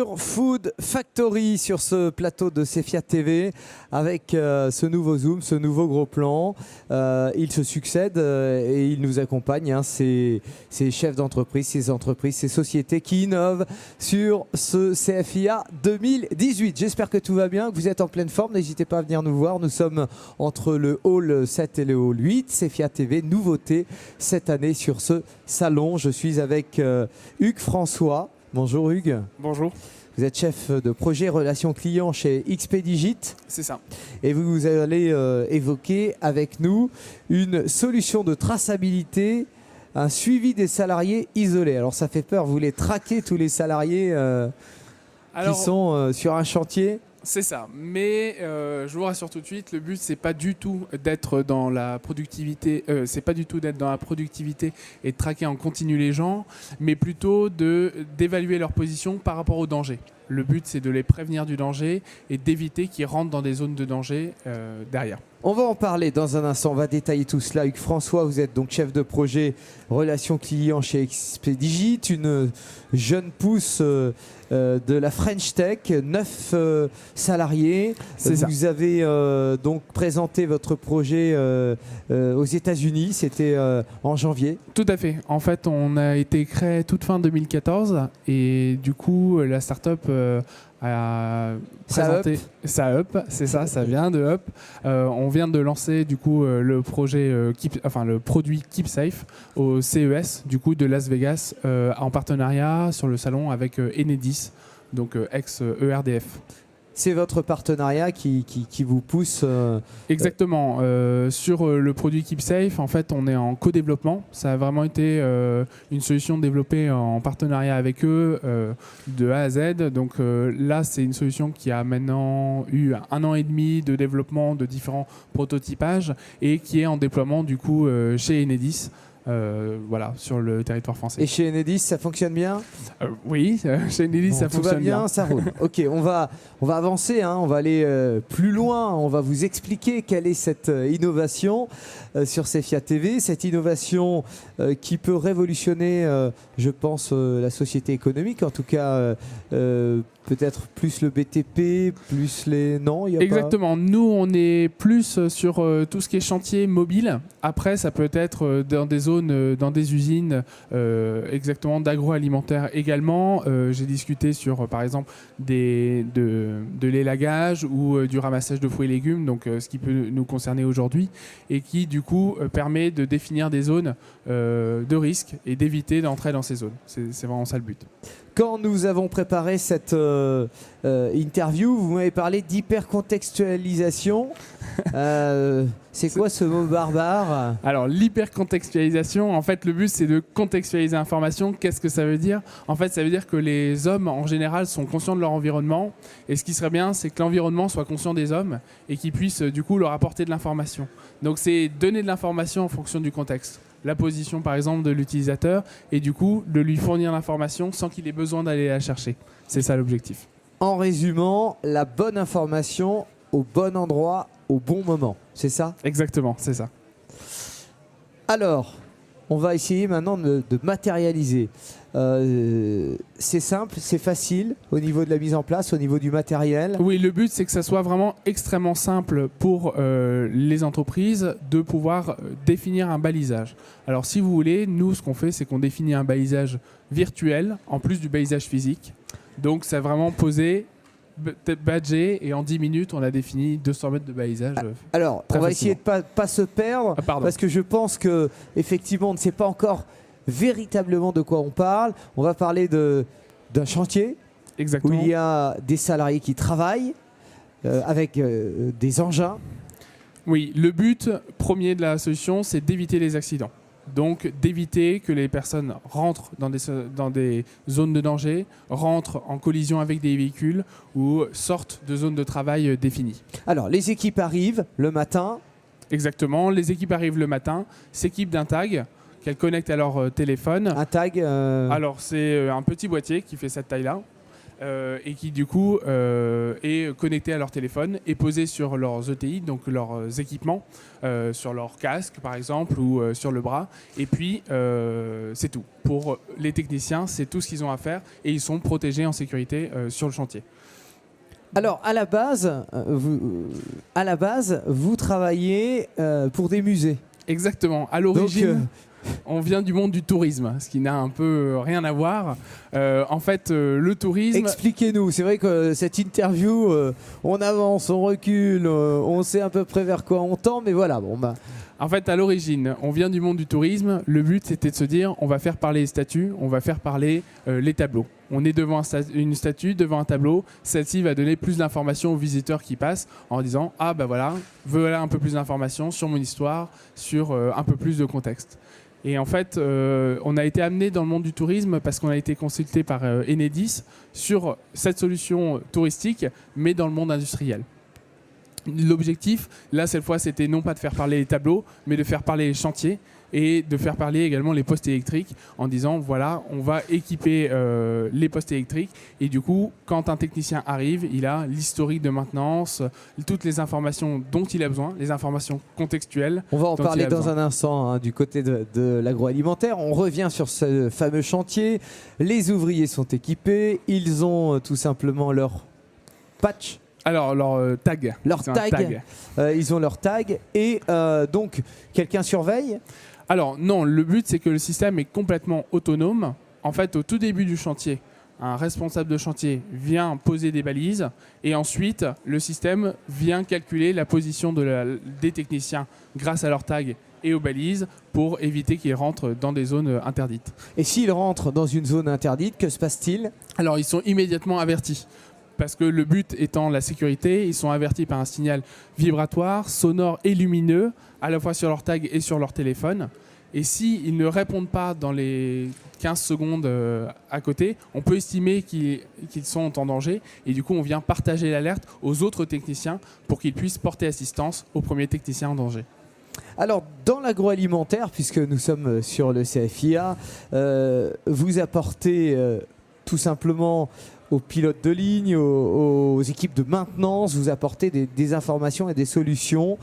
sur Food Factory, sur ce plateau de CFIA TV, avec ce nouveau Zoom, ce nouveau gros plan. Ils se succèdent et ils nous accompagnent, hein, ces chefs d'entreprise, ces sociétés qui innovent sur ce CFIA 2018. J'espère que tout va bien, que vous êtes en pleine forme. N'hésitez pas à venir nous voir. Nous sommes entre le hall 7 et le hall 8. CFIA TV, nouveauté cette année sur ce salon. Je suis avec Hugues François. Bonjour Hugues. Bonjour. Vous êtes chef de projet relations clients chez Expédigit. C'est ça. Et vous allez évoquer avec nous une solution de traçabilité, un suivi des salariés isolés. Alors ça fait peur, vous voulez traquer tous les salariés qui sont sur un chantier? C'est ça, mais je vous rassure tout de suite, le but c'est pas du tout d'être dans la productivité, et de traquer en continu les gens, mais plutôt d'évaluer leur position par rapport au danger. Le but c'est de les prévenir du danger et d'éviter qu'ils rentrent dans des zones de danger derrière. On va en parler dans un instant, on va détailler tout cela. Hugues François, vous êtes donc chef de projet relations clients chez Expédigit, une jeune pousse de la French Tech, 9 salariés. Vous avez donc présenté votre projet aux États-Unis, c'était en janvier. Tout à fait. En fait, on a été créé toute fin 2014 et du coup, la start-up a présenté SAUP, c'est ça, ça vient de Up. On vient de lancer du coup le projet, le produit KeepSafe au CES du coup de Las Vegas en partenariat sur le salon avec Enedis, donc ex-ERDF. C'est votre partenariat qui vous pousse Exactement. Sur le produit KeepSafe, en fait, on est en co-développement. Ça a vraiment été une solution développée en partenariat avec eux de A à Z. Donc là, c'est une solution qui a maintenant eu 1 an et demi de développement de différents prototypages et qui est en déploiement du coup chez Enedis. Voilà, sur le territoire français. Et chez Enedis, ça fonctionne bien? Oui, chez Enedis, ça fonctionne bien. Ça roule. Ok, on va avancer, hein, on va aller plus loin, on va vous expliquer quelle est cette innovation sur CFIA TV, cette innovation qui peut révolutionner, je pense, la société économique, en tout cas peut-être plus le BTP, plus les... Non, il y a exactement. Pas... Nous, on est plus sur tout ce qui est chantier mobile. Après, ça peut être dans des zones, dans des usines, exactement d'agroalimentaire également. J'ai discuté sur, par exemple, de l'élagage ou du ramassage de fruits et légumes, donc ce qui peut nous concerner aujourd'hui, et qui, du coup, permet de définir des zones de risque et d'éviter d'entrer dans ces zones. C'est vraiment ça le but. Quand nous avons préparé cette interview, vous m'avez parlé d'hypercontextualisation. C'est quoi ce mot barbare? Alors, l'hypercontextualisation, en fait, le but, c'est de contextualiser l'information. Qu'est-ce que ça veut dire? En fait, ça veut dire que les hommes, en général, sont conscients de leur environnement. Et ce qui serait bien, c'est que l'environnement soit conscient des hommes et qu'ils puissent, du coup, leur apporter de l'information. Donc, c'est donner de l'information en fonction du contexte. La position, par exemple, de l'utilisateur et, du coup, de lui fournir l'information sans qu'il ait besoin d'aller la chercher. C'est ça l'objectif. En résumant, la bonne information au bon endroit, au bon moment. C'est ça? Exactement, c'est ça. Alors, on va essayer maintenant de matérialiser. C'est simple, c'est facile au niveau de la mise en place, au niveau du matériel. Oui, le but, c'est que ça soit vraiment extrêmement simple pour les entreprises de pouvoir définir un balisage. Alors, si vous voulez, nous, ce qu'on fait, c'est qu'on définit un balisage virtuel en plus du balisage physique. Donc, c'est vraiment posé, badgé, et en 10 minutes, on a défini 200 mètres de balisage. Alors, on va essayer de pas se perdre, parce que je pense qu'effectivement, on ne sait pas encore véritablement de quoi on parle. On va parler d'un chantier. Exactement. Où il y a des salariés qui travaillent avec des engins. Oui, le but premier de la solution, c'est d'éviter les accidents. Donc d'éviter que les personnes rentrent dans des zones de danger, rentrent en collision avec des véhicules ou sortent de zones de travail définies. Alors les équipes arrivent le matin. Exactement, les équipes arrivent le matin, s'équipent d'un tag qu'elles connectent à leur téléphone. Un tag Alors c'est un petit boîtier qui fait cette taille-là. et qui du coup est connecté à leur téléphone et posé sur leurs ETI, donc leurs équipements, sur leur casque par exemple ou sur le bras. Et puis c'est tout. Pour les techniciens, c'est tout ce qu'ils ont à faire et ils sont protégés en sécurité sur le chantier. Alors, à la base, vous travaillez pour des musées. Exactement. À l'origine, on vient du monde du tourisme, ce qui n'a un peu rien à voir. En fait, le tourisme... Expliquez-nous. C'est vrai que cette interview, on avance, on recule, on sait à peu près vers quoi on tend, mais voilà. En fait, à l'origine, on vient du monde du tourisme. Le but, c'était de se dire, on va faire parler les statues, on va faire parler les tableaux. On est devant une statue, devant un tableau. Celle-ci va donner plus d'informations aux visiteurs qui passent en disant « Ah, bah voilà un peu plus d'informations sur mon histoire, sur un peu plus de contexte. » Et en fait, on a été amené dans le monde du tourisme parce qu'on a été consulté par Enedis sur cette solution touristique, mais dans le monde industriel. L'objectif, là, cette fois, c'était non pas de faire parler les tableaux, mais de faire parler les chantiers et de faire parler également les postes électriques en disant, voilà, on va équiper les postes électriques et du coup, quand un technicien arrive, il a l'historique de maintenance, toutes les informations dont il a besoin, les informations contextuelles. On va en parler dans un instant du côté de l'agroalimentaire. On revient sur ce fameux chantier. Les ouvriers sont équipés, ils ont tout simplement leur patch. Alors, leur tag. Leur tag. Ils ont leur tag et donc quelqu'un surveille. Alors non, le but c'est que le système est complètement autonome. En fait, au tout début du chantier, un responsable de chantier vient poser des balises et ensuite le système vient calculer la position des techniciens grâce à leur tag et aux balises pour éviter qu'ils rentrent dans des zones interdites. Et s'ils rentrent dans une zone interdite, que se passe-t-il ? Alors ils sont immédiatement avertis. Parce que le but étant la sécurité, ils sont avertis par un signal vibratoire, sonore et lumineux, à la fois sur leur tag et sur leur téléphone. Et s'ils ne répondent pas dans les 15 secondes à côté, on peut estimer qu'ils sont en danger. Et du coup, on vient partager l'alerte aux autres techniciens pour qu'ils puissent porter assistance au premier technicien en danger. Alors, dans l'agroalimentaire, puisque nous sommes sur le CFIA, vous apportez tout simplement aux pilotes de ligne, aux équipes de maintenance, vous apportez des informations et des solutions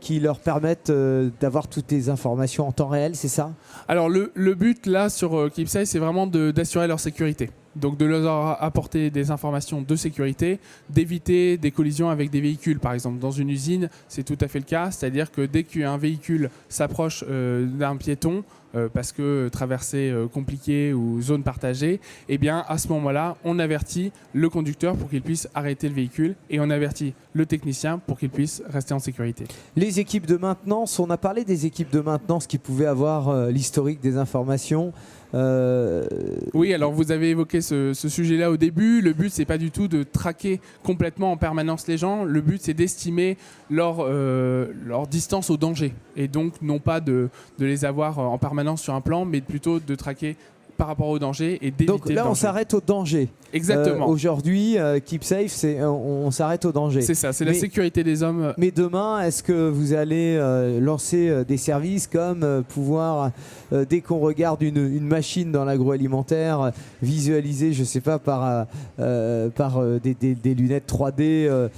qui leur permettent d'avoir toutes les informations en temps réel, c'est ça ? Alors le but là sur KeepSafe, c'est vraiment d'assurer leur sécurité. Donc de leur apporter des informations de sécurité, d'éviter des collisions avec des véhicules. Par exemple, dans une usine, c'est tout à fait le cas. C'est-à-dire que dès qu'un véhicule s'approche d'un piéton, parce que traversée compliquée ou zone partagée, eh bien à ce moment-là, on avertit le conducteur pour qu'il puisse arrêter le véhicule et on avertit le technicien pour qu'il puisse rester en sécurité. Les équipes de maintenance, on a parlé des équipes de maintenance qui pouvaient avoir l'historique des informations. Oui, alors vous avez évoqué ce sujet-là au début. Le but, c'est pas du tout de traquer complètement en permanence les gens. Le but, c'est d'estimer leur distance au danger. Et donc, non pas de les avoir en permanence sur un plan, mais plutôt de traquer par rapport au danger et d'éviter le danger. Donc là, on s'arrête au danger. Exactement. Aujourd'hui, KeepSafe, on s'arrête au danger. C'est ça, c'est la sécurité des hommes. Mais demain, est-ce que vous allez lancer des services comme pouvoir, dès qu'on regarde une machine dans l'agroalimentaire, visualiser, je ne sais pas, par des lunettes 3D,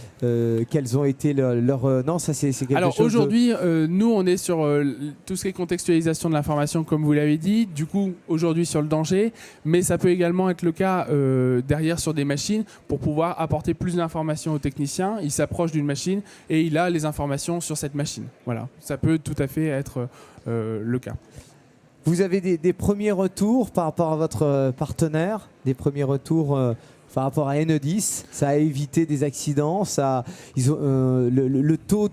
quelles ont été leurs... Non, ça c'est quelque chose... Alors aujourd'hui, nous, on est sur tout ce qui est contextualisation de l'information, comme vous l'avez dit. Du coup, aujourd'hui, sur le danger, mais ça peut également être le cas derrière sur des machines pour pouvoir apporter plus d'informations aux techniciens. Il s'approche d'une machine et il a les informations sur cette machine. Voilà, ça peut tout à fait être le cas. Vous avez des premiers retours par rapport à votre partenaire, des premiers retours par rapport à Enedis, ça a évité des accidents, le taux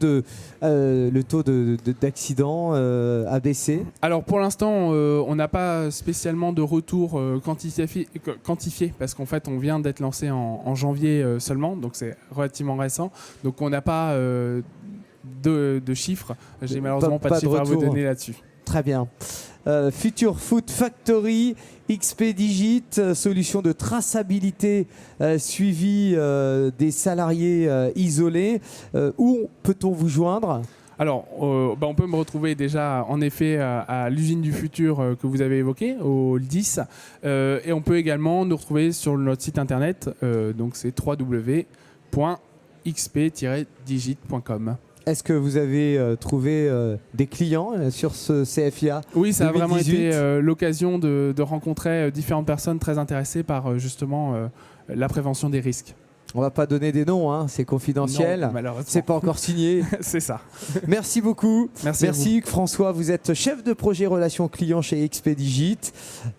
d'accidents a baissé. Alors pour l'instant, on n'a pas spécialement de retour quantifié parce qu'en fait on vient d'être lancé en janvier seulement, donc c'est relativement récent. Donc on n'a pas de chiffres. J'ai malheureusement pas de chiffres à vous donner là-dessus. Très bien. Future Food Factory, XP-Digit, solution de traçabilité suivi des salariés isolés. Où peut-on vous joindre ? Alors, on peut me retrouver déjà en effet à l'usine du futur que vous avez évoqué, au 10. Et on peut également nous retrouver sur notre site internet, donc c'est www.xp-digit.com. Est-ce que vous avez trouvé des clients sur ce CFIA? Oui, ça 2018? a vraiment été l'occasion de rencontrer différentes personnes très intéressées par justement la prévention des risques. On va pas donner des noms, hein, c'est confidentiel. Non, malheureusement. C'est pas encore signé. C'est ça. Merci beaucoup. Merci Hugues François, vous êtes chef de projet relations clients chez Expédigit.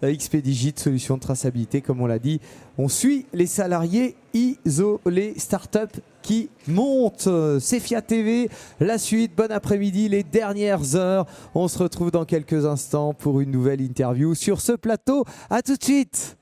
Expédigit, solution de traçabilité, comme on l'a dit. On suit les salariés isolés start-up qui montent. CFIA TV, la suite, bon après-midi, les dernières heures. On se retrouve dans quelques instants pour une nouvelle interview sur ce plateau. À tout de suite.